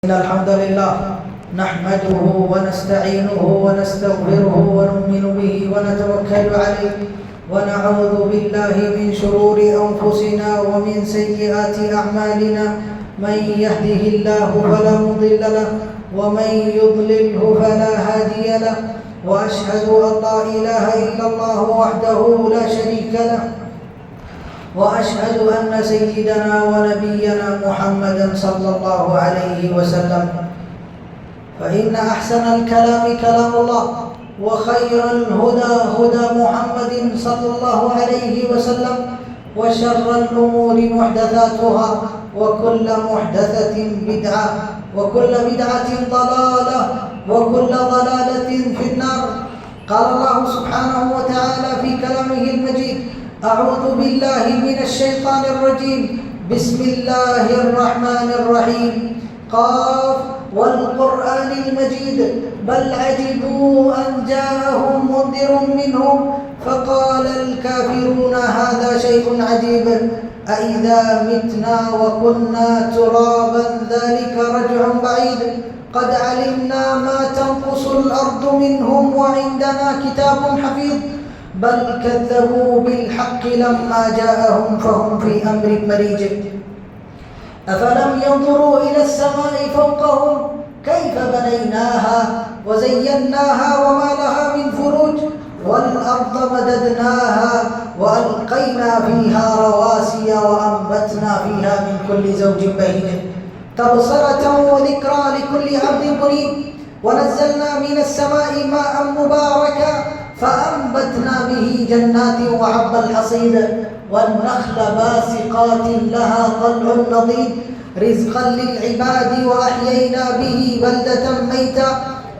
إن الحمد لله نحمده ونستعينه ونستغفره ونؤمن به ونتوكل عليه ونعوذ بالله من شرور أنفسنا ومن سيئات أعمالنا من يهده الله فلا مضل له ومن يضلله فلا هادي له وأشهد أن لا إله إلا الله وحده لا شريك له وأشهد أن سيدنا ونبينا محمدا صلى الله عليه وسلم فإن أحسن الكلام كلام الله وخير الهدى هدى محمد صلى الله عليه وسلم وشر الأمور محدثاتها وكل محدثة بدعة وكل بدعة ضلالة وكل ضلالة في النار. قال الله سبحانه وتعالى في كلامه المجيد: أعوذ بالله من الشيطان الرجيم، بسم الله الرحمن الرحيم. قاف والقرآن المجيد بل عجبوا أن جاءهم منذر منهم فقال الكافرون هذا شيء عجيب أإذا متنا وكنا ترابا ذلك رجع بعيد قد علمنا ما تنقص الأرض منهم وعندنا كتاب حفيظ بل كذبوا بالحق لما جاءهم فهم في أمر مريج أفلم ينظروا إلى السماء فوقهم كيف بنيناها وزيناها وما لها من فروج والأرض مددناها وألقينا فيها رواسي وأنبتنا فيها من كل زوج بهيج تبصرة وذكرى لكل عبد منيب ونزلنا من السماء ماء مباركا فأنبتنا به جنات وحب الحصيد والنخل باسقات لها طلع نضيد رزقا للعباد وأحيينا به بلدة ميتا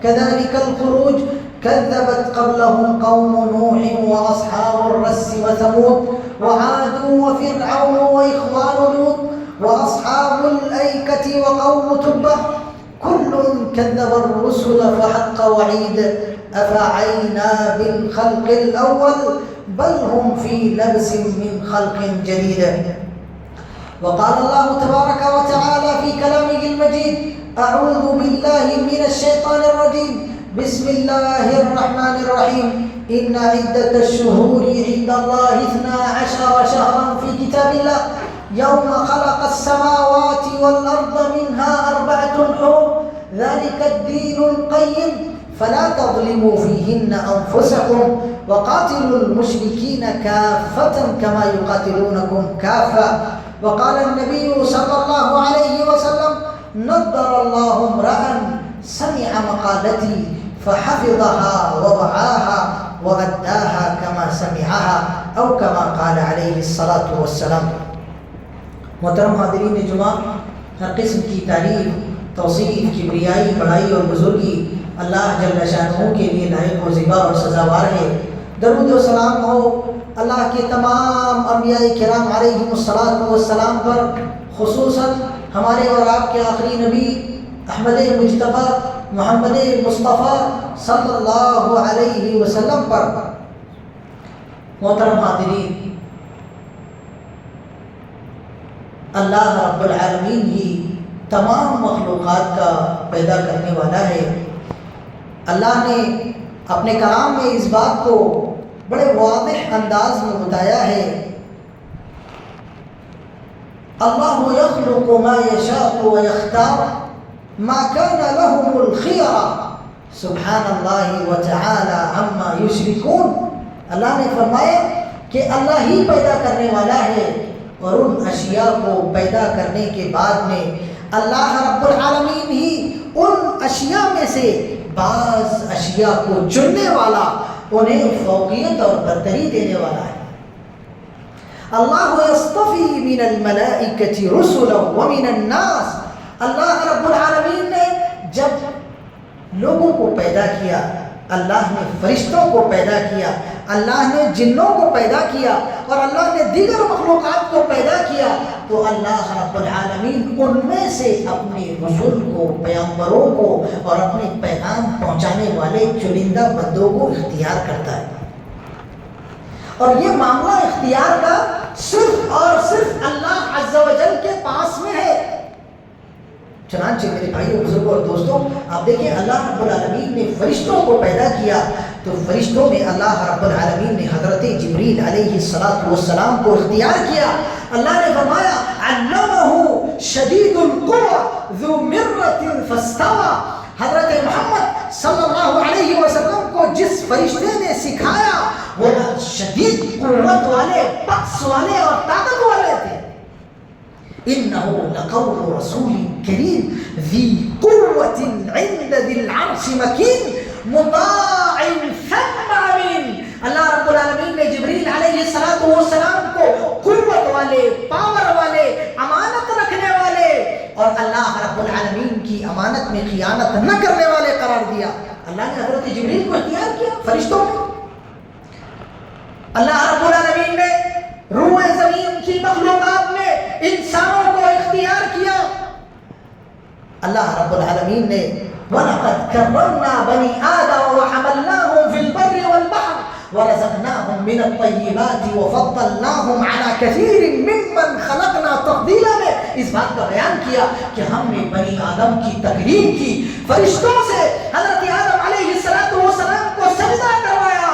كذلك الخروج كذبت قبلهم قوم نوح وأصحاب الرس وثمود وعاد وفرعون وإخوان لوط وأصحاب الأيكة وقوم تبع كل كذب الرسل فحق وعيد أفعينا بالخلق الأول بل هم في لبس من خلق جديد. وقال الله تبارك وتعالى في كلامه المجيد: أعوذ بالله من الشيطان الرجيم بسم الله الرحمن الرحيم إن عدة الشهور عند الله 12 شهرا في كتاب الله يوم خلق السماوات والأرض منها 4 حرم ذلك الدين القيم فلا تظلموا فيهن أنفسكم وقاتلوا المشركين كافة كما يقاتلونكم كافة. وقال النبي صلى الله عليه وسلم: نضر الله امرأ سمع مقالتي فحفظها ووعاها وأداها كما سمعها أو كما قال عليه الصلاة والسلام. محترم حاضرین جمعہ، ہر قسم کی تعریف، توصیف، کبریائی، بڑائی اور بزرگی اللہ جل شانہ کے لیے لائق و زیبا اور سزاوار ہے. درود و سلام ہو اللہ کے تمام انبیاء کرام علیہم الصلاۃ والسلام پر، خصوصاً ہمارے اور آپ کے آخری نبی احمد مجتبیٰ محمد مصطفیٰ صلی اللہ علیہ وسلم پر. محترم حاضرین، اللہ رب العالمین ہی تمام مخلوقات کا پیدا کرنے والا ہے. اللہ نے اپنے کلام میں اس بات کو بڑے واضح انداز میں بتایا ہے: اللہ یخلق ما یشاء ویختار ما کان لهم الخیرہ سبحان اللہ وتعالی عما یشرکون. اللہ نے فرمایا کہ اللہ ہی پیدا کرنے والا ہے، اور ان اشیاء کو پیدا کرنے کے بعد میں اللہ رب العالمین ہی ان اشیاء میں سے بعض اشیاء کو چننے والا، انہیں فوقیت اور برتری دینے والا ہے. اللہ یصطفی من الملائکۃ رسلا ومن الناس. اللہ رب العالمین نے جب لوگوں کو پیدا کیا، اللہ نے فرشتوں کو پیدا کیا، اللہ نے جنوں کو پیدا کیا اور اللہ نے دیگر مخلوقات کو پیدا کیا، تو اللہ رب العالمین ان میں سے اپنے رسول کو، پیغمبروں کو اور اپنے پیغام پہنچانے والے چنندہ بندوں کو اختیار کرتا ہے. اور یہ معاملہ اختیار کا صرف اور صرف اللہ عز و جل کے پاس میں ہے. چنانچہ میرے بھائیوں بزرگوں اور دوستوں آپ دیکھیں اللہ رب العالمین نے فرشتوں کو پیدا کیا تو فرشتوں میں اللہ رب العالمین نے حضرت جبریل علیہ السلام کو اختیار کیا. اللہ نے فرمایا علمہ شدید القوى ذو مرۃ فاستوى. حضرت محمد صلی اللہ علیہ وسلم کو جس فرشتے نے سکھایا وہ شدید قوت والے، بخش والے اور طاقت والے تھے. إنه لقول رسول كريم ذي قوة عند ذي العرش مكين مطاع ثم أمين. اللہ رب العالمین نے جبریل علیہ السلام کو قوت والے، پاور والے، امانت رکھنے والے اور اللہ رب العالمین کی امانت میں خیانت نہ کرنے والے قرار دیا. اللہ نے حضرت جبریل کو اختیار کیا فرشتوں میں. اللہ رب العالمین نے روح زمین کی مخلوقات میں انسانوں کو اختیار کیا. اللہ رب العالمین نے وَلَقَدْ كَرَّمْنَا بَنِي آدَمَ وَحَمَلْنَاهُمْ فِي الْبَرِّ وَالْبَحْرِ وَرَزَقْنَاهُمْ مِنَ الطَّيِّبَاتِ وَفَضَّلْنَاهُمْ عَلَى كَثِيرٍ مِّمَّنْ خَلَقْنَا تَفْضِيلًا میں اس بات کا بیان کیا کہ ہم نے بنی آدم کی تکریم کی. فرشتوں سے حضرت آدم علیہ السلام کو سجدہ کروایا.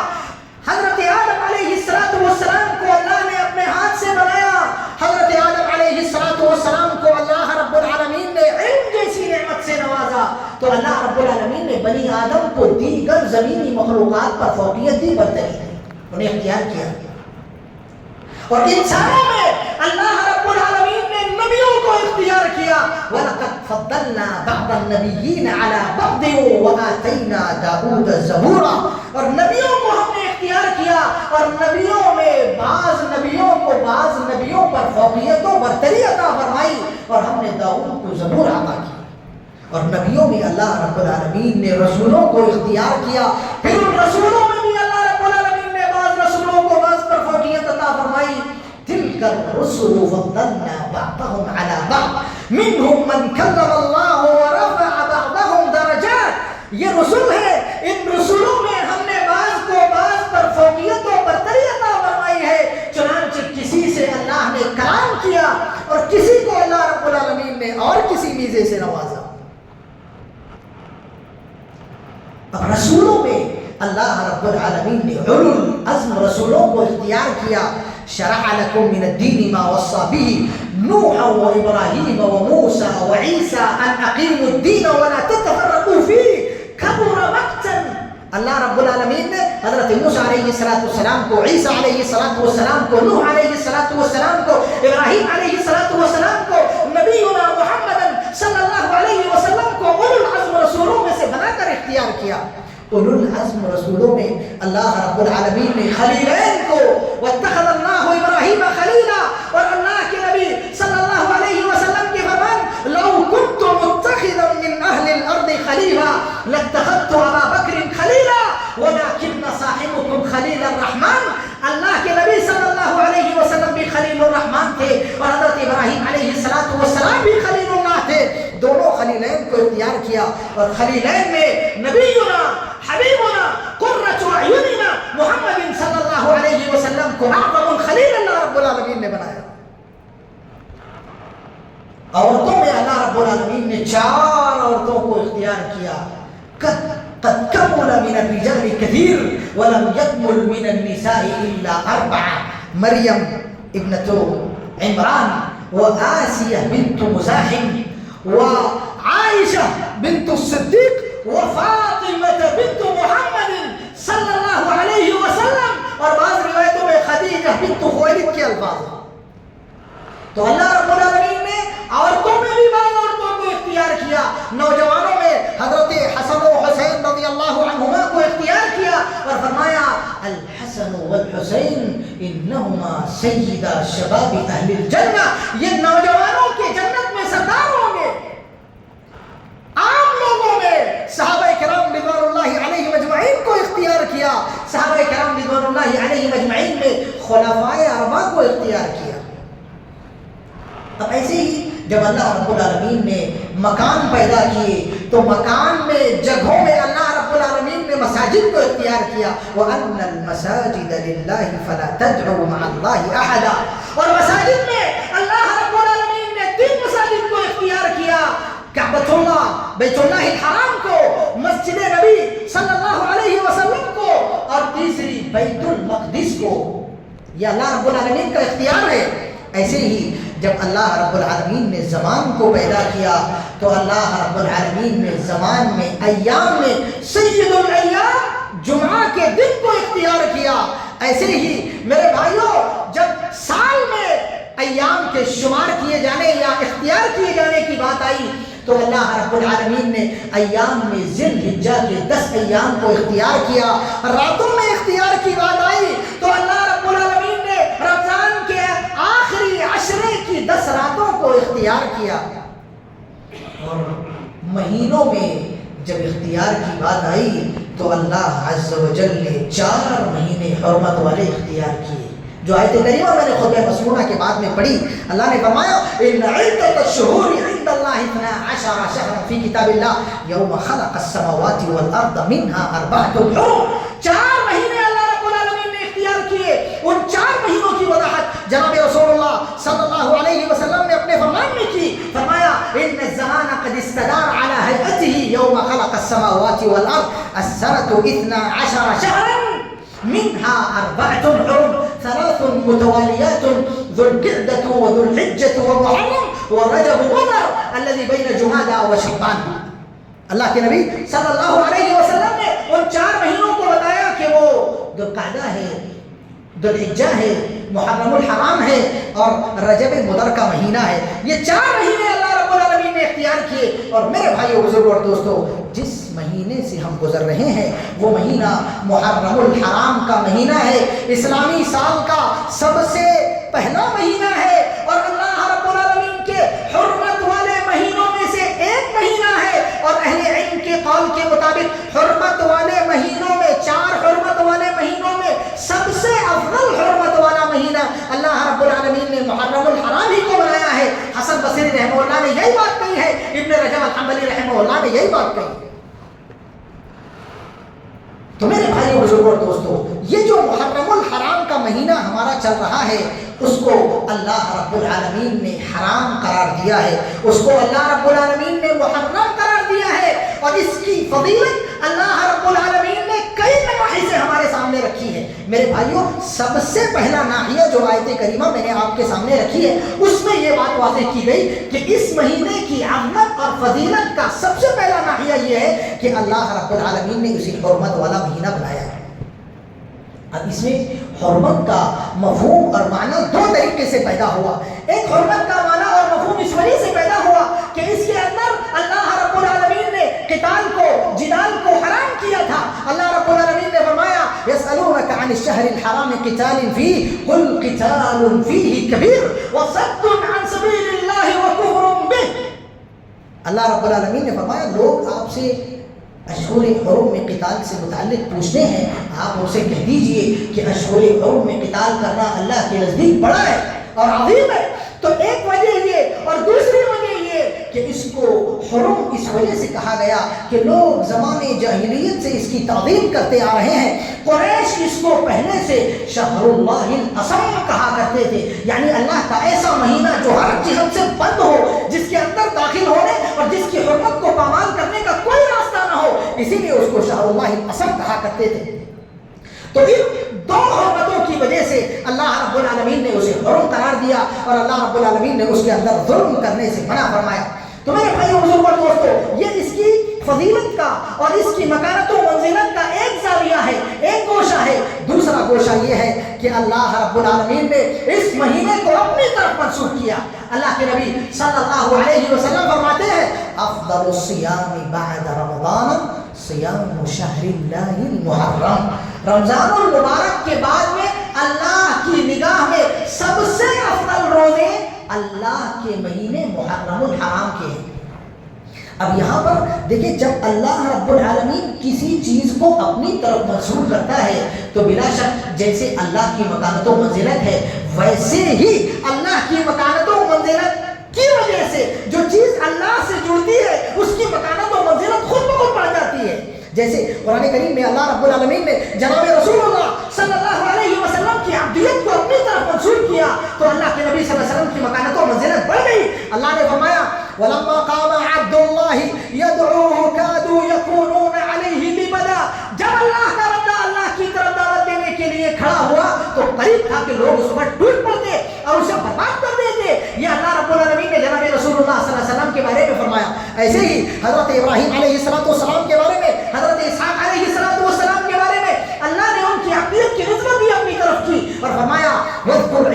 حضرت آدم علیہ السلام کو اللہ نے اپنے ہاتھ سے بنایا. حضرت آدم علیہ السلام کو اللہ رب العالمین نے علم جیسی نعمت سے نوازا. تو اللہ رب العالمین نے بنی آدم کو دیگر زمینی مخلوقات پر فوقیت دی، برتری دی، انہیں اختیار کیا. اور انسانوں میں اللہ رب العالمین نے نبیوں کو اختیار کیا. وَلَقَدْ فَضَّلْنَا بَعْضَ النَّبِيِّينَ عَلَى بَعْضٍ وَآتَيْنَا دَاوُودَ زَبُورًا. اور نبیوں کو ہم نے اختیار کیا اور نبیوں میں بعض نبیوں پر فوقیت و برتری عطا فرمائی اور ہم نے داؤد کو زبور عطا کی. اور نبیوں میں اللہ رب العالمین نے رسولوں کو اختیار کیا. پھر ان رسولوں میں بھی اللہ رب العالمین نے بعض رسولوں کو بعض پر فوقیت عطا فرمائی. تلك الرسل فضلنا بعضهم على بعض منهم من كلم الله ورفع بعضهم درجات. یہ رسول ہے، ان رسولوں میں ہم نے بعض کو بعض پر فوقیت و برتری عطا فرمائی ہے. چنانچہ کسی سے اللہ نے کلام کیا اور کسی کو اللہ رب العالمین نے اور کسی میزے سے نوازا. اب رسولوں میں اللہ رب العالمین نے اولو العزم رسولوں کو اختیار کیا. شرع لكم من الدين ما وصى به نوحا وإبراهيم وموسى وعيسى أن أقيموا الدين ولا تتفرقوا فيه كبر مقتا. اللہ رب العالمین نے حضرت موسیٰ علیہ السلام کو، عیسیٰ علیہ السلام کو، نوح علیہ السلام کو، ابراہیم علیہ السلام کو، نبینا محمد صلی اللہ علیہ وسلم کو اولو العزم رسولوں میں سے بنا کر اختیار کیا. اولو العزم رسولوں میں اللہ رب العالمین نے خلیلین کو واتخذ اللہ ابراہیم خلیلا، اور اللہ کے نبی صلی اللہ علیہ وسلم کے فرمان لو كنت متخذا من اہل الارض خلیلا لاتخذت ابا بکر خلیلا ولكن صاحبكم خلیل الرحمن. اللہ کے نبی صلی اللہ علیہ وسلم بھی خلیل الرحمن تھے اور حضرت ابراہیم علیہ السلام بھی خلیل اللہ تھے. دونوں خلیلین کو اختیار کیا اور خلیلین میں نبینا حبیبنا قرۃ اعیننا محمد صلی اللہ علیہ وسلم کو اعظم الخلیل اللہ رب العالمین نے بنایا. عورتوں میں اللہ رب العالمین نے 4 عورتوں کو اختیار کیا. قد كمل من الرجال كثير ولم يكمل من النساء الا 4. مريم ابنة عمران وآسية بنت مزاحم وعائشة بنت الصديق وفاطمة بنت محمد صلی اللہ علیہ وسلم. اور بعض روایتوں میں خدیجہ بنت خویلد کے الفاظ. تو اللہ رب العالمین نے عورتوں میں بھی بعض عورتوں کو اختیار کیا. نوجوانوں میں حضرت حسن و حسین رضی اللہ عنہما کو اختیار کیا اور فرمایا الحسن والحسین انہما سیدا شباب اہل الجنہ. یہ نوجوانوں کے جنت میں سردار ہوں گے. عام لوگوں میں صحابہ کرام رضوان اللہ علیہ مجمعین کو اختیار کیا. صحابہ کرام رضوان اللہ علیہ مجمعین میں خلفائے اربعہ کو اختیار کیا. اب ایسے ہی جب اللہ رب العالمین نے مکان پیدا کیے تو مکان میں، جگہوں میں اللہ رب العالمین نے مساجد کو اختیار کیا. وَأَنَّ الْمَسَاجِدَ لِلَّهِ فَلَا تَدْعُوا مَعَ اللَّهِ أَحَدًا. اور مساجد میں اللہ رب العالمین نے 3 مساجد کو اختیار کیا. کعبۃ بیت اللہ الحرام کو، مسجد نبی صلی اللہ علیہ وسلم کو، اور تیسری بیت المقدس کو۔ یہ اللہ رب العالمین کا اختیار ہے۔ ایسے ہی جب اللہ رب العالمین نے زمان کو پیدا کیا تو اللہ رب العالمین نے زمان میں، ایام میں سید الایام جمعہ کے دن کو اختیار کیا۔ ایسے ہی میرے بھائیوں، جب سال میں ایام کے شمار کیے جانے یا اختیار کیے جانے کی بات آئی تو اللہ رب العالمین نے ایام میں ذی الحجہ کے 10 ایام کو اختیار کیا۔ راتوں میں اختیار کی بات آئی تو اللہ رب العالمین نے رمضان کے آخری عشرے کی 10 راتوں کو اختیار کیا۔ اور مہینوں میں جب اختیار کی بات آئی تو اللہ عز و جل نے 4 مہینے حرمت والے اختیار کیے، جو آیت کریمہ میں نے خطبہ مسمونہ کے بعد میں پڑھی۔ اللہ نے فرمایا ان عدۃ الشہور عند اللہ 12 شہرا فی کتاب اللہ یوم خلق السماوات والارض منها 4 حرم۔ 4 مہینے اللہ رب العالمین نے اختیار کیے۔ ان 4 مہینوں کی وضاحت جناب رسول اللہ صلی اللہ علیہ وسلم نے اپنے فرمان میں کی۔ فرمایا ان الزمان قد استدار على هيئته يوم خلق السماوات والارض السنة 12 شهرا منها 4 حرم 3 متواليات ذو القعدة وذو الحجة ومحرم ورجب مضر الذي بين جمادى وشعبان۔ اللہ کے نبی صلی اللہ علیہ وسلم نے ان 4 مہینوں کو بتایا کہ وہ ذو القعدہ ہے، ذو الحجہ ہے، محرم الحرام ہے اور رجب مضر کا مہینہ ہے۔ یہ 4 مہینے اللہ رب العالمین نے اختیار کیے۔ اور میرے بھائیو بزرگوں اور دوستو، جس مہینے سے ہم گزر رہے ہیں وہ مہینہ محرم الحرام کا مہینہ ہے، اسلامی سال کا سب سے پہلا مہینہ ہے، اور اللہ رب العالمین کے حرمت والے مہینوں میں سے ایک مہینہ ہے۔ اور اہل علم کے قول کے مطابق حرمت والے مہینوں میں، 4 حرمت والے مہینوں میں سب سے افضل حرمت والا مہینہ اللہ رب العالمین نے محرم الحرام ہی کو بنایا ہے۔ حسن بصری رحمہ اللہ نے یہی بات کہی ہے، ابن رجب الحنبلی رحمہ اللہ نے یہی بات کہی ہے۔ تو میرے بھائیو بزرگوں اور دوستو، یہ جو محرم الحرام کا مہینہ ہمارا چل رہا ہے اس کو اللہ رب العالمین نے حرام قرار دیا ہے، اس کو اللہ رب العالمین نے محرم قرار دیا ہے، اور اس کی فضیلت اللہ رب العالمین نے کئی نواحی سے ہمارے سامنے رکھی ہے۔ میرے بھائیوں، سب سے پہلا ناحیہ جو آیت کریمہ میں نے آپ کے سامنے رکھی ہے اس میں یہ بات واضح کی گئی کہ اس مہینے کی عظمت اور فضیلت کا سب سے پہلا ناحیہ یہ ہے کہ اللہ رب العالمین نے اسی حرمت والا مہینہ بنایا ہے۔ اب اس میں حرمت کا مفہوم اور معنی 2 طریقے سے پیدا ہوا۔ ایک حرمت کا معنی اور مفہوم اس وجہ سے پیدا ہوا کہ اس کے اندر اللہ رب العالمین نے قتال کو، جدال کو حرام کیا تھا۔ اللہ رب العالمین نے فرمایا یسألونک عن الشہر الحرام قتال فیہ قل قتال فیہ کبیر وصد عن سبیل اللہ وکفر بہ۔ اللہ رب العالمین نے فرمایا لوگ آپ سے اشہر حرم میں قتال سے متعلق پوچھتے ہیں، آپ ان سے کہہ دیجئے کہ اشہر حرم میں قتال کرنا اللہ کے نزدیک بڑا ہے اور عظیم ہے۔ تو ایک وجہ یہ، اور دوسری وجہ یہ کہ اس کو حرم اس وجہ سے کہا گیا کہ لوگ زمانے جاہلیت سے اس کی تعظیم کرتے آ رہے ہیں۔ قریش اس کو پہلے سے شہر اللہ الحرام کہا کرتے تھے، یعنی اللہ کا ایسا مہینہ جو ہر جہت سے بند ہو، جس کے اندر داخل ہونے اور جس کی حرمت کو پامال کرنے کا کوئی راستہ نہ ہو، اسی لیے اس کو شہر اللہ الحرام کہا کرتے تھے۔ تو ان 2 حرمتوں کی وجہ سے اللہ رب العالمین نے اسے حرم قرار دیا اور اللہ رب العالمین نے اس کے اندر ظلم کرنے سے منع فرمایا۔ تو میرے بھائیو بزرگوں اور دوستو، یہ اس کی فضیلت کا اور اس کی مکانت و منزلت کا ایک زاویہ ہے، ایک گوشہ ہے۔ دوسرا گوشہ یہ ہے کہ اللہ رب العالمین نے اس مہینے کو اپنی طرف منسوخ کیا۔ اللہ کے نبی صلی اللہ علیہ وسلم فرماتے ہیں افضل الصیام بعد رمضان صیام شہر اللہ المحرم۔ رمضان المبارک کے بعد میں اللہ کی نگاہ میں سب سے افضل روزے اللہ کے مہینے محرم الحرام کے ہیں۔ اب یہاں پر دیکھیں، جب اللہ رب العالمین کسی چیز کو اپنی طرف منسوخ کرتا ہے تو بلا شک جیسے اللہ کی مکانت و منزلت ہے ویسے ہی اللہ کی مکانت و منزلت کی وجہ سے جو چیز اللہ سے جڑتی ہے اس کی مکانت و منزلت خود بخود بڑھ جاتی ہے۔ جیسے قرآن کریم میں اللہ رب العالمین نے جناب رسول اللہ صلی اللہ علیہ وسلم کی عبدیت کو اپنی طرف منسوخ کیا تو اللہ کے نبی صلی اللہ علیہ وسلم کی مکانت و منزلت بڑھ گئی۔ اللہ نے فرمایا وَلَمَّا قَامَ عَبْدُ اللَّهِ الله يدعوه كادوا يكونون عليه لبدا. جب اللہ کا بندہ اللہ کی طرف دعوت دینے کے لیے کھڑا ہوا تو قریب تھا کہ لوگ اس پر ٹوٹ پڑتے اور اسے برباد کر دیتے. یہ اللہ رب العالمین نے جناب رسول اللہ صلی اللہ علیہ وسلم کے بارے میں فرمایا. ایسے ہی حضرت ابراہیم علیہ السلام کے بارے میں، حضرت اسحاق علیہ السلام کے بارے میں اللہ نے ان کی عقیدت کی نسبت بھی اپنی طرف کی اور فرمایا وَاذْكُرْ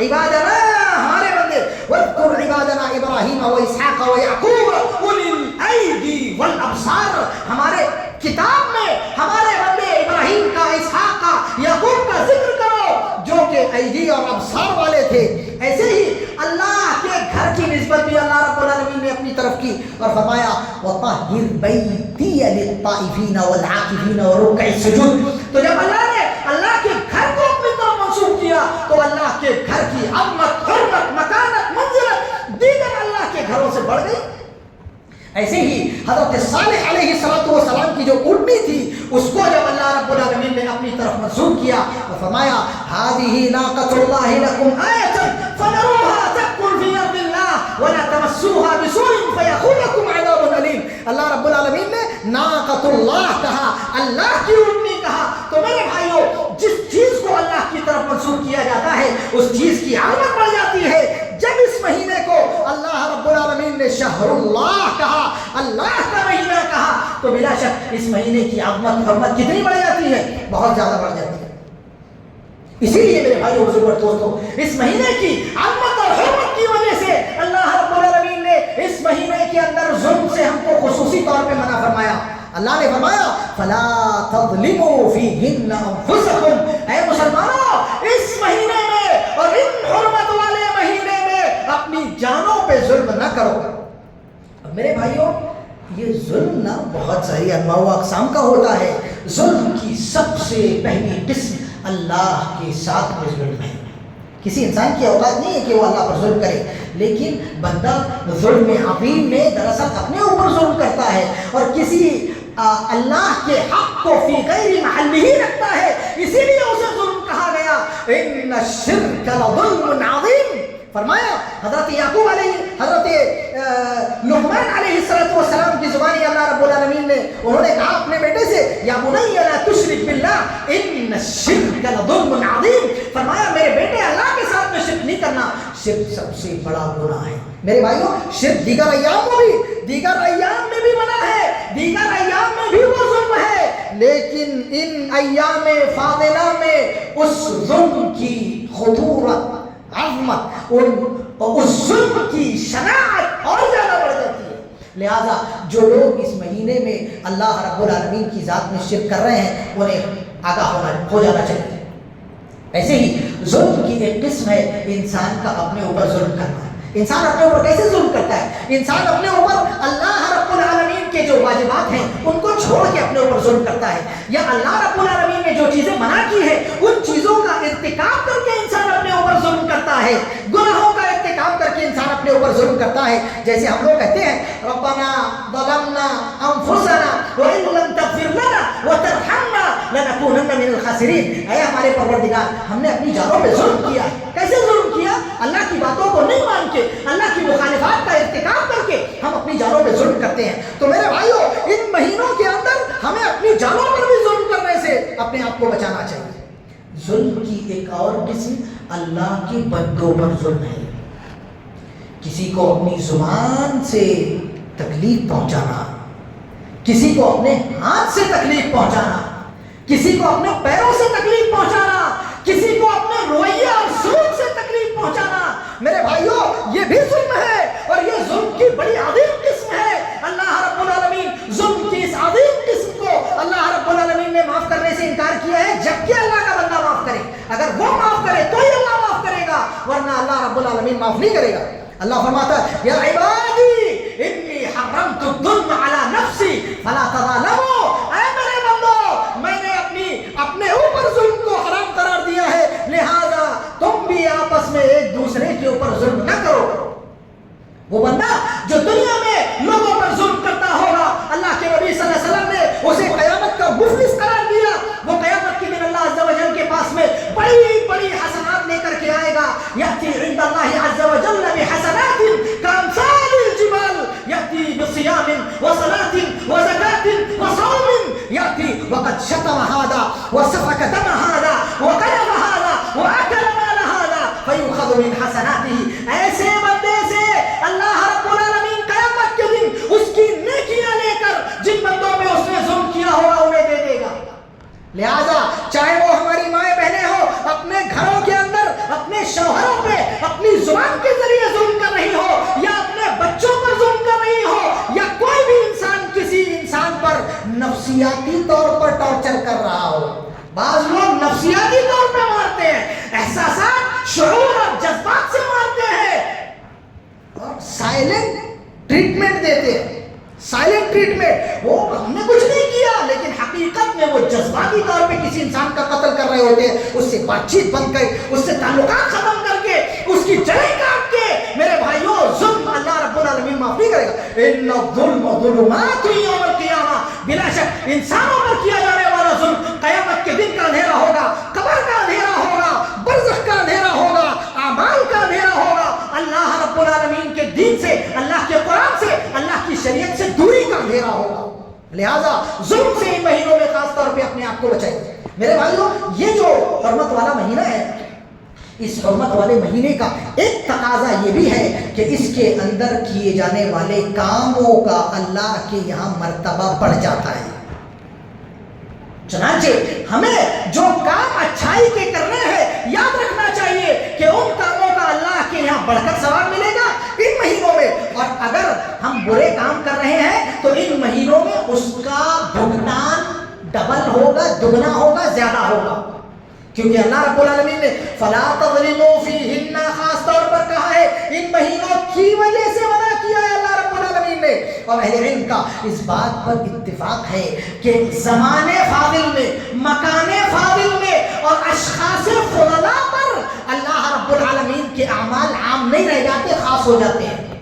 عِبَادَنَا ہمارے بندے، وَاذْكُرْ عِبَادَنَا إِبْرَاهِيمَ وَإِسْحَاقَ وَيَعْقُوبَ أُولِي الْأَيْدِي وَالْأَبْصَارِ. ہمارے کتاب میں ہمارے بندے ابراہیم کا، اسحاق کا، یعقوب کا ذکر کرو جو کہ ایدی اور ابصار والے تھے. ایسے ہی اللہ کے گھر کی نسبت بھی اللہ رب العالمین نے اپنی طرف کی اور فرمایا وَطَهِّرْ بَيْتِيَ لِلطَّائِفِينَ وَالْعَاكِفِينَ وَرُكَّعِ السُّجُودِ. تو جب اللہ نے اللہ کے گھر کو اپنی طرف منسوب کیا تو اللہ کے گھر کی عظمت، حرمت، مکانت، منزلت دیگر اللہ کے گھروں سے بڑھ گئی. ایسے ہی حضرت صالح علیہ السلام کی جو اونٹنی تھی اس کو جب اللہ رب العالمین نے اپنی طرف منسوب کیا تو فرمایا هذه ناقة الله لكم آية فذروها تأكل في أرض الله ولا تمسوها بسوء فيأخذكم عذاب أليم. اللہ رب العالمین نے ناقۃ اللہ کہا، اللہ کی اونٹنی کہا. تو میرے بھائیو، جس چیز کو اللہ کی طرف منسوب کیا جاتا ہے اس چیز کی عظمت بڑھ جاتی ہے. جب اس مہینے کو اللہ رب العالمین نے شہر اللہ کہا، اللہ کا مہینہ کہا، تو بلا شک اس مہینے کی عظمت حرمت کتنی بڑھ جاتی ہے؟ بہت زیادہ بڑھ جاتی ہے. اسی لیے میرے بھائیو بزرگوں دوستوں، اس مہینے کی عظمت اور حرمت کی وجہ سے اللہ رب العالمین نے اس مہینے کے اندر ظلم سے ہم کو خصوصی طور پہ منع فرمایا. اللہ نے فرمایا فَلَا تَظْلِمُوا فِيهِنَّ أَنفُسَكُمْ. اے مسلمانوں، اس مہینے میں اور ان حرمت والے مہینے میں اپنی جانوں پہ ظلم نہ کرو. اب میرے بھائیوں، یہ ظلم نہ بہت ساری انواع و اقسام کا ہوتا ہے. ظلم کی سب سے پہلی قسم اللہ کے ساتھ میں ظلم ہے. کسی انسان کی اوقات نہیں ہے کہ وہ اللہ پر ظلم کرے، لیکن بندہ ظلم عظیم میں دراصل اپنے اوپر ظلم کرتا ہے اور کسی اللہ کے حق کو فی غیر محلہ ہی رکھتا ہے. اسی لیے اسے ظلم کہا گیا. ان الشرک لظلم عظیم. فرمایا حضرت یعقوب علیہ، حضرت لقمان علیہ السلام کی زبانی اللہ رب العالمین نے، انہوں نے کہا اپنے بیٹے سے یا بنی لا تشرک باللہ ان الشرک لظلم عظیم. فرمایا میرے بیٹے اللہ کے ساتھ میں شرک نہیں کرنا، شرک سب سے بڑا گناہ ہے. میرے بھائیوں، شرک دیگر ایام میں بھی منع ہے، دیگر ایام میں بھی وہ ظلم ہے، لیکن ان ایام فاضلہ میں اس ظلم کی خطورت، عظمت اور اس ظلم کی شناعت اور زیادہ بڑھ جاتی ہے. لہذا جو لوگ اس مہینے میں اللہ رب العالمین کی ذات میں شرک کر رہے ہیں انہیں آگاہ ہو جانا چاہیے. ایسے ہی ظلم کی ایک قسم ہے انسان کا اپنے اوپر ظلم کرنا. انسان اپنے اوپر کیسے ظلم کرتا ہے؟ انسان اپنے اوپر اللہ رب العالمین کے جو واجبات ہیں ان کو چھوڑ کے اپنے اوپر ظلم کرتا ہے، یا اللہ رب العالمین نے جو چیزیں منع کی ہیں ان چیزوں کا ارتکاب کر کے انسان اپنے اوپر ظلم کرتا ہے، گناہوں کا ارتکاب کر کے انسان اپنے اوپر ظلم کرتا ہے. جیسے ہم لوگ کہتے ہیں ربنا ظلمنا انفسنا وان لم تغفر لنا وترحمنا لنكونن من الخاسرین. اے ہمارے پروردگار، ہم نے اپنی جانوں پہ ظلم کیا. کیسے ظلم کیا؟ اللہ کی باتوں کو نہیں مان کے، اللہ کی مخالفات کا ارتکاب کر کے ہم اپنی جانوں پہ ظلم کرتے ہیں. تو میرے بھائیوں، ان مہینوں کے اندر ہمیں اپنی جانوں پر بھی ظلم کرنے سے اپنے آپ کو بچانا چاہیے. ظلم کی ایک اور قسم اللہ کے بندوں پر ظلم ہے. کسی کو اپنی زبان سے تکلیف پہنچانا، کسی کو اپنے ہاتھ سے تکلیف پہنچانا، کسی کو اپنے پیروں سے تکلیف پہنچانا، کسی کو اپنے رویے اور سلوک سے تکلیف پہنچانا. میرے بھائیوں، یہ بھی ظلم ہے اور یہ ظلم کی بڑی عظیم قسم ہے. اللہ رب العالمین ظلم کی اس عظیم قسم کو اللہ رب العالمین نے معاف کرنے سے انکار کیا ہے، جبکہ اللہ کا بندہ معاف کرے. اگر وہ معاف کرے تو ہی اللہ معاف کرے گا، ورنہ اللہ رب العالمین معاف نہیں کرے گا. اللہ فرماتا ہے یا عبادی انی حرمت الظلم علی نفسی فلا تظالموا. اے میرے بندو، میں نے اپنے اوپر ظلم کو حرام قرار دیا ہے، لہذا تم بھی آپس میں ایک دوسرے کے اوپر ظلم نہ کرو. وہ بندہ جو دنیا میں لوگوں پر ظلم کرتا ہوگا، اللہ کے نبی صلی اللہ علیہ وسلم نے اسے قیامت کا مفلس قرار دیا. وہ قیامت کے دن اللہ عز و جل کے پاس میں بڑی بڑی حسنات لے کر کے آئے گا. یأتی عند اللہ عز و جل بحسنات کامثال الجبال یأتی شتم هذا وسفك دم هذا وقذف هذا واكل مال هذا فيؤخذ من حسناته. ایسے بندے سے اللہ رب العالمین قیامت کے دن اس کی نیکیاں لے کر جن بندوں میں اس نے ظلم کیا ہوگا انہیں دے دے گا. لہذا چاہے وہ ہماری مائیں بہنیں ہو، اپنے گھروں کے اندر اپنے شوہروں پہ اپنی زبان کے ذریعے ظلم کر رہی ہو، یا اپنے بچوں پر ظلم کر رہی ہو، یا کوئی بھی انسان کسی انسان پر نفسیاتی طور پر ٹارچر کر رہا ہو. بعض لوگ نفسیاتی طور پہ مارتے ہیں، احساسات، شعور اور جذبات سے مارتے ہیں اور سائلنٹ ٹریٹمنٹ دیتے ہیں. سائلنٹ ٹریٹمنٹ، وہ ہم نے کچھ نہیں کیا لیکن حقیقت میں وہ جذباتی طور پہ کسی انسان کا قتل کر رہے ہوتے ہیں. اس سے بات چیت بند کر، اس سے تعلقات ختم کر کے، اس کی جڑیں کاٹ کے. میرے بھائیوں، ظلم اللہ رب العالمین معاف نہیں کرے گا. ان الظلم ظلمات یوم القیامہ، بلا شک انسانوں پر کیا جانے والا ظلم قیامت کے دن کا اندھیرا ہوگا، قبر کا اندھیرا ہوگا، برزخ کا اندھیرا ہوگا، اعمال کا اندھیرا ہوگا. اللہ رب العالمین کے دین سے، اللہ کے قرآن سے، اللہ کی شریعت سے دوری کا اندھیرا ہوگا. لہذا ظلم سے ان مہینوں میں خاص طور پہ اپنے آپ کو بچائیں. میرے بھائیوں، یہ جو حرمت والا مہینہ ہے، اس حرمت والے مہینے کا ایک تقاضا یہ بھی ہے کہ اس کے اندر کیے جانے والے کاموں کا اللہ کے یہاں مرتبہ بڑھ جاتا ہے. چنانچہ ہمیں جو کام اچھائی کے کرنے ہیں، یاد رکھنا چاہیے کہ ان کاموں کا اللہ کے یہاں بڑھ کر ثواب ملے گا ان مہینوں میں. اور اگر ہم برے کام کر رہے ہیں تو ان مہینوں میں اس کا بھگتان ڈبل ہوگا، دگنا ہوگا، زیادہ ہوگا. کیونکہ اللہ رب العالمین نے فَلَا تَظْلِمُوا فِيهِنَّ خاص طور پر کہا ہے، ان مہینوں کی وجہ سے منع کیا ہے اللہ رب العالمین نے. اور اہل علم کا اس بات پر اتفاق ہے کہ زمان فاضل میں، مکان فاضل میں اور اشخاص فضلاء پر اللہ رب العالمین کے اعمال عام نہیں رہ جاتے، خاص ہو جاتے ہیں.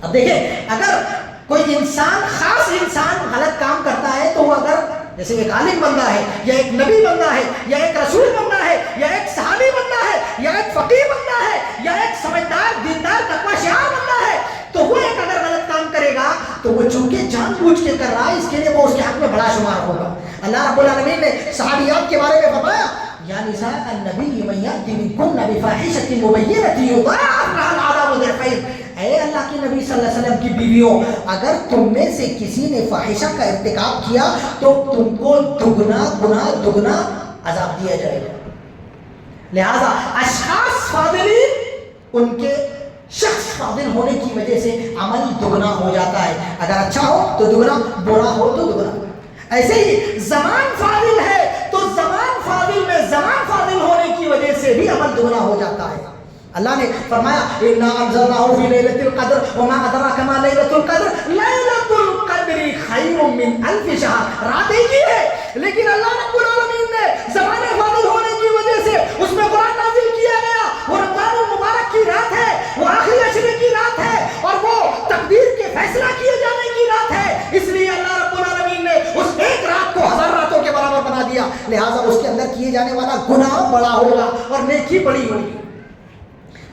اب دیکھیں، اگر کوئی انسان، خاص انسان غلط کام کرتا ہے تو وہ اگر جیسے ایک عالم بندہ ہے، یا ایک نبی بندہ ہے، یا ایک رسول بندہ ہے، یا ایک صحابی بندہ ہے، یا ایک فقیہ بندہ ہے، یا ایک سمجھدار دیندار تقوی شعار بندہ ہے، تو وہ ایک اگر غلط کام کرے گا تو وہ چونکہ جان بوجھ کے کر رہا ہے، اس کے لیے وہ اس کے حق میں بڑا شمار ہوگا. اللہ رب العالمین نے صحابیات کے بارے میں فرمایا، یا نساء النبی من یأتی منکن بفاحشۃ مبینۃ یضاعف لها العذاب ضعفین. اے اللہ کے نبی صلی اللہ علیہ وسلم کی بیویوں، اگر تم میں سے کسی نے فاحشہ کا ارتکاب کیا تو تم کو دگنا گناہ دگنا عذاب دیا جائے گا. لہذا اشخاص فاضلین، ان کے شخص فاضل ہونے کی وجہ سے عمل دگنا ہو جاتا ہے. اگر اچھا ہو تو دگنا، برا ہو تو دگنا. ایسے ہی زمان فاضل ہے تو زمان فاضل میں زمان فاضل ہونے کی وجہ سے بھی عمل دگنا ہو جاتا ہے. اللہ نے فرمایا اِنَّا أَنزَلْنَاهُ فِي لَيْلَةِ الْقَدْرِ وَمَا أَدْرَاكَ مَا لَيْلَةُ الْقَدْرِ لَيْلَةُ الْقَدْرِ خَيْرٌ مِّنْ أَلْفِ شَهْرٍ. رات ایک ہی ہے لیکن اللہ رب العالمین نے زمان فاضل ہونے کی وجہ سے اس میں قرآن نازل کیا گیا. وہ رمضان المبارک کی رات ہے، وہ آخری عشرے کی رات ہے، اور وہ تقدیر کے فیصلہ کیے جانے کی رات ہے. اس لیے اللہ رب العالمین نے اس ایک رات کو 1000 راتوں کے برابر بنا دیا. لہٰذا اس کے اندر کیے جانے والا گناہ بڑا ہوگا اور نیکی بڑی ہوگی.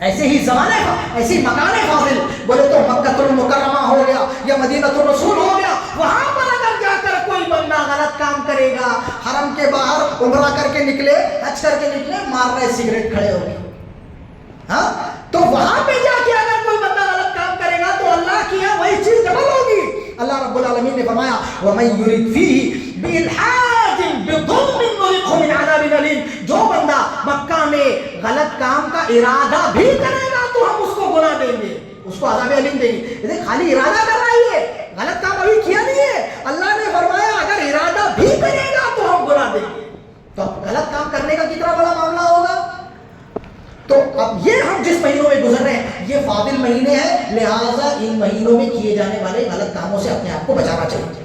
ایسے ہی زمانے کا، ایسی مکان فاضل، بولے تو مکہ المکرمہ ہو گیا یا مدینہ الرسول ہو گیا، وہاں پر اگر جا کر کوئی بندہ غلط کام کرے گا، حرم کے باہر عمرہ کر کے نکلے، حج کر کے نکلے، مار رہے سگریٹ کھڑے ہو گئے، ہاں، تو وہاں پہ جا کے اگر کوئی بندہ غلط کام کرے گا تو اللہ کی یہاں وہی چیز ڈبل ہوگی. اللہ رب العالمین نے فرمایا وَمَن يُرِدْ فِيهِ بِإِلْحَادٍ بِظُلْمٍ نُذِقْهُ مِنْ عَذَابٍ أَلِيمٍ. جو بندہ مکہ میں غلط کام کا ارادہ بھی کرے گا تو ہم اس کو گناہ دیں گے، اس کو عذاب علیم دیں گے. خالی ارادہ کر رہا ہے، غلط کام ابھی کیا نہیں ہے. اللہ نے فرمایا اگر ارادہ بھی کرے گا تو ہم گناہ دیں گے. تو غلط کام کرنے کا کتنا بڑا معاملہ ہوگا. تو اب یہ ہم جس مہینوں میں گزر رہے ہیں یہ فاضل مہینے ہیں، لہٰذا ان مہینوں میں کیے جانے والے غلط کاموں سے اپنے آپ کو بچانا چاہیے.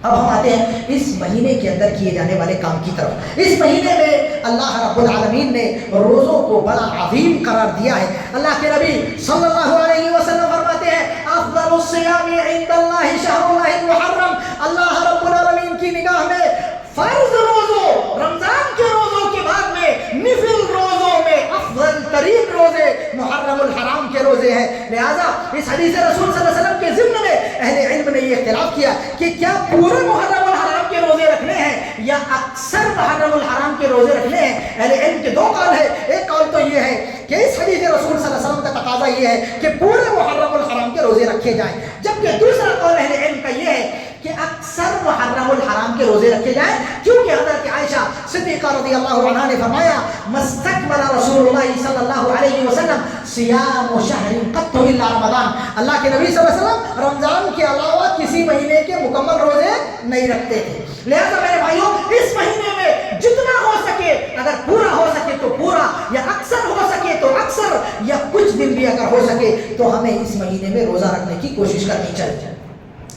اب ہم آتے ہیں اس مہینے کے اندر کیے جانے والے کام کی طرف. اس مہینے میں اللہ رب العالمین نے روزوں کو بڑا عظیم قرار دیا ہے. اللہ کے نبی صلی اللہ علیہ وسلم فرماتے ہیں افضل الصیام عند اللہ شہر اللہ المحرم. اللہ رب العالمین کی نگاہ میں فرض روزوں، رمضان کے روزوں کے بعد میں نفل روزوں میں افضل ترین روزے محرم الحرام کے روزے ہیں. لہذا اس حدیث رسول صلی اللہ علیہ وسلم کے ضمن میں اہل علم نے یہ اختلاف کیا کہ کیا پورے محرم الحرام کے روزے رکھنے ہیں یا اکثر محرم الحرام کے روزے رکھنے ہیں؟ اہل علم کے دو قول ہے. ایک قول تو یہ ہے کہ اس حدیث رسول صلی اللہ علیہ وسلم کا تقاضا یہ ہے کہ پورے محرم الحرام کے روزے رکھے جائیں، جبکہ دوسرا قول اہل علم کا یہ ہے کہ اکثر محرم الحرام کے روزے رکھے جائیں، کیونکہ حضرت عائشہ صدیقہ رضی اللہ عنہا نے فرمایا مستکمل رسول اللہ صلی اللہ علیہ وسلم صیام شہر قط الا رمضان. اللہ کے نبی صلی اللہ علیہ وسلم رمضان کے علاوہ کسی مہینے کے مکمل روزے نہیں رکھتے تھے. لہذا میرے بھائیوں اس مہینے میں جتنا ہو سکے، اگر پورا ہو سکے تو پورا، یا اکثر ہو سکے تو اکثر، یا کچھ دن بھی اگر ہو سکے تو ہمیں اس مہینے میں روزہ رکھنے کی کوشش کرنی چاہیے.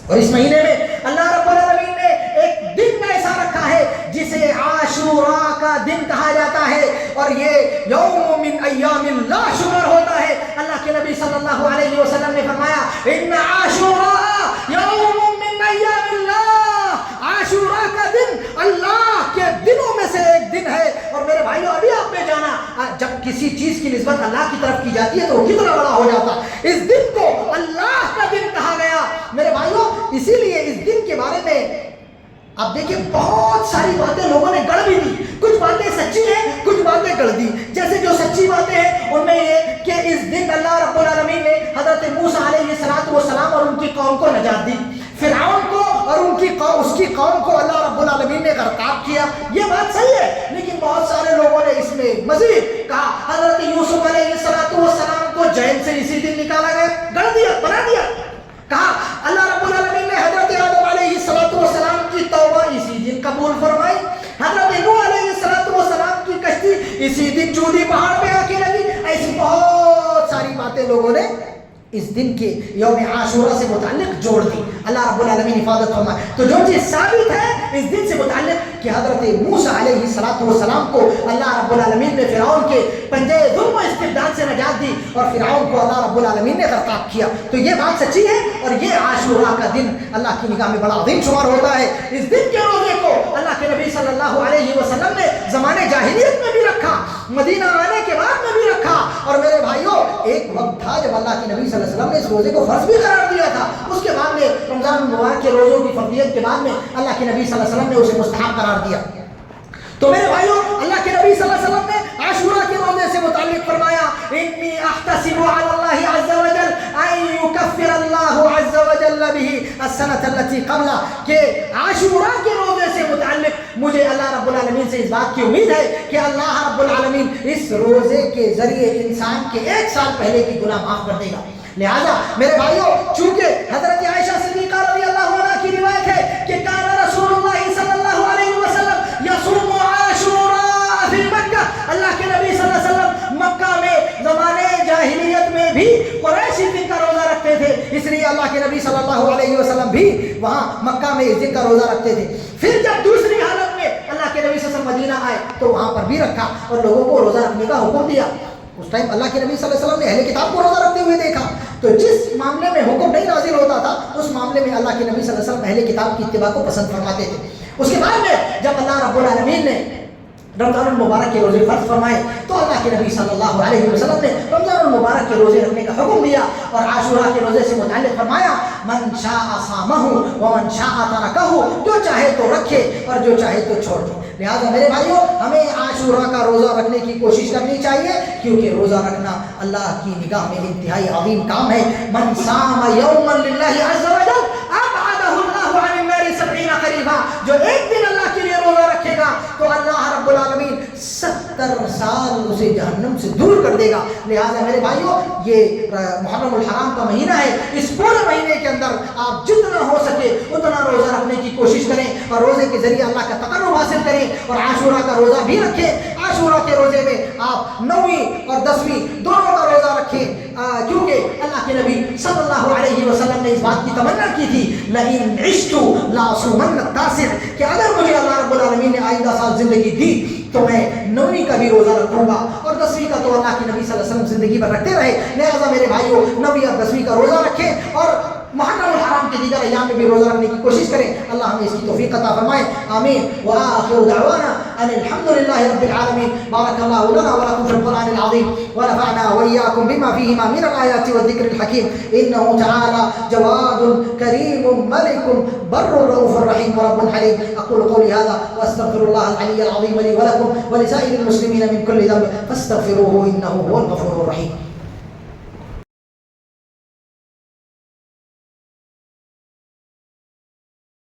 اور اس مہینے میں اللہ رب العالمین نے ایک دن ایسا رکھا ہے جسے عاشوراء کا دن کہا جاتا ہے، اور یہ یوم من ایام اللہ شمار ہوتا ہے. اللہ کے نبی صلی اللہ علیہ وسلم نے فرمایا ان عاشوراء یوم من ایام اللہ، عاشوراء کا دن اللہ کے دنوں میں سے ایک دن ہے. اور میرے بھائیوں ابھی آپ نے جانا جب کسی چیز کی نسبت اللہ کی طرف کی جاتی ہے تو وہ کتنا بڑا ہو جاتا. اس دن کو اللہ کا دن کہا گیا. میرے بھائیوں اسی لیے اس دن کے بارے میں آپ دیکھیں بہت ساری باتیں لوگوں نے گڑھ بھی دی. کچھ باتیں سچی ہیں، کچھ باتیں گڑھ دی. جیسے جو سچی باتیں ہیں ان میں یہ کہ اس دن اللہ رب العالمین نے حضرت موسیٰ علیہ السلام اور ان کی قوم کو نجات دی. فرعون کو اور اس کی قوم کو اللہ رب العالمین نے غرقاب کیا. یہ بات صحیح ہے، لیکن بہت سارے لوگوں نے اس میں مزید کہا حضرت یوسف علیہ السلام کو جیل سے اسی دن نکالا گیا. گڑھ دیا، بنا دیا. کہا اللہ رب العالمین نے حضرت آدم علیہ السلام کی توبہ اسی دن قبول فرمائی. حضرت نوح علیہ السلام کی کشتی اسی دن جودی پہاڑ پہ آ کے لگی. ایسی بہت ساری باتیں لوگوں نے اس دن کے یوم عاشوراء سے متعلق جوڑ دی. اللہ رب العالمین حفاظت فرمائے. تو جو چیز ثابت ہے اس دن سے متعلق کہ حضرت موسیٰ علیہ السلام کو اللہ رب العالمین نے فرعون کے پنجے ظلم و استبداد سے نجات دی اور فرعون کو اللہ رب العالمین نے غرقاب کیا. تو یہ بات سچی ہے، اور یہ عاشوراء کا دن اللہ کی نگاہ میں بڑا عظیم شمار ہوتا ہے. اس دن کے روزے کو اللہ کے نبی صلی اللہ علیہ وسلم نے زمانے جاہلیت میں بھی رکھا، مدینہ آنے کے بعد میں بھی رکھا. اور میرے بھائیوں ایک وقت تھا جب اللہ کے نبی صلی اللہ علیہ وسلم نے اس روزے کو فرض بھی قرار دیا تھا. اس کے بعد میں رمضان المبارک کے روزوں کی فرضیت کے بعد میں اللہ کے نبی صلی اللہ علیہ وسلم نے اسے مستحب قرار دیا. تو میرے بھائیوں اللہ کے نبی صلی اللہ علیہ وسلم نے عاشوراء کے روزے سے متعلق فرمایا انی احتسب علی اللہ عز وجل ان یکفر اللہ عز وجل به السنة التي قبلہ، کہ عاشوراء کے روزے سے متعلق مجھے اللہ رب العالمین سے اس بات کی امید ہے کہ اللہ رب العالمین اس روزے کے ذریعے انسان کے 1 سال پہلے کی گناہ معاف کر دے گا. لہذا میرے بھائیوں چونکہ حضرت عائشہ صدیقہ رضی اللہ عنہ کی روایت ہے کہ کان رسول اللہ صلی اللہ علیہ وسلم یصوم عاشوراء فی مکہ، اللہ کے نبی صلی اللہ علیہ وسلم مکہ میں زمانے جاہلیت میں بھی قریش اس دن کا روزہ رکھتے تھے. اس لیے اللہ کے نبی صلی اللہ علیہ وسلم بھی وہاں مکہ میں اس دن کا روزہ رکھتے تھے. پھر جب دوسری حالت میں اللہ کے نبی صلی اللہ علیہ وسلم مدینہ آئے تو وہاں پر بھی رکھا اور لوگوں کو روزہ رکھنے کا حکم دیا. اس ٹائم اللہ کے نبی صلی اللہ علیہ وسلم نے اہل کتاب کو روزہ رکھتے ہوئے دیکھا. تو جس معاملے میں حکم نہیں نازل ہوتا تھا اس معاملے میں اللہ کے نبی صلی اللہ علیہ وسلم اہل کتاب کی اتباع کو پسند فرماتے تھے. اس کے بعد میں جب اللہ رب العالمین نے رمضان المبارک کے روزے فرض فرمائے تو اللہ کے نبی صلی اللہ علیہ وسلم نے رمضان المبارک کے روزے رکھنے کا حکم دیا اور عاشوراء کے روزے سے متعلق فرمایا من شاء صامہ ومن شاء ترکہ، جو چاہے تو رکھے اور جو چاہے تو چھوڑ دے. لہٰذا میرے بھائیوں ہمیں عاشوراء کا روزہ رکھنے کی کوشش کرنی چاہیے، کیونکہ روزہ رکھنا اللہ کی نگاہ میں انتہائی عظیم کام ہے. من صام یوما للہ عز وجل ابعدہ اللہ عن النار 70 قریبا، جو ایک دن اللہ کے لیے روزہ رکھے گا تو اللہ رب العالمین 70 سال اسے جہنم سے دور کر دے گا. لہٰذا میرے بھائیوں یہ محرم الحرام کا مہینہ ہے، اس پورے مہینے کے اندر آپ جتنا ہو سکے اتنا روزہ رکھنے کی کوشش کریں اور روزے کے ذریعے اللہ کا تقرب حاصل کریں اور عاشوراء کا روزہ بھی رکھیں. عاشوراء کے روزے میں آپ 9ویں اور 10ویں دونوں کا روزہ رکھیں، کیونکہ اللہ کے نبی صلی اللہ علیہ وسلم نے اس بات کی تمنا کی تھی لئن عشت لاصومن التاسع، کہ اگر مجھے اللہ رب العالمین نے آئندہ سال زندگی دی تو میں 9ویں کا بھی روزہ رکھوں گا اور 10ویں کا تو اللہ کے نبی صلی اللہ علیہ وسلم زندگی پر رکھتے رہے. لہٰذا میرے بھائیوں 9ویں اور 10ویں کا روزہ رکھیں اور محرم الحرام کے دیگر ایام میں بھی روزہ رکھنے کی کوشش کریں. اللہ ہمیں اس کی توفیق عطا فرمائے. آمین. وآخر دعوانا أن الحمد لله رب العالمين. بارك الله لنا ولكم في القرآن العظيم ونفعنا وإياكم بما فيهما من الآيات والذكر الحكيم. إنه تعالى جواد كريم ملك بر رؤوف رحيم ورب حليم. أقول قولي هذا وأستغفر الله العلي العظيم لي ولكم ولسائر المسلمين من كل ذنب فاستغفروه إنه هو الغفور الرحيم.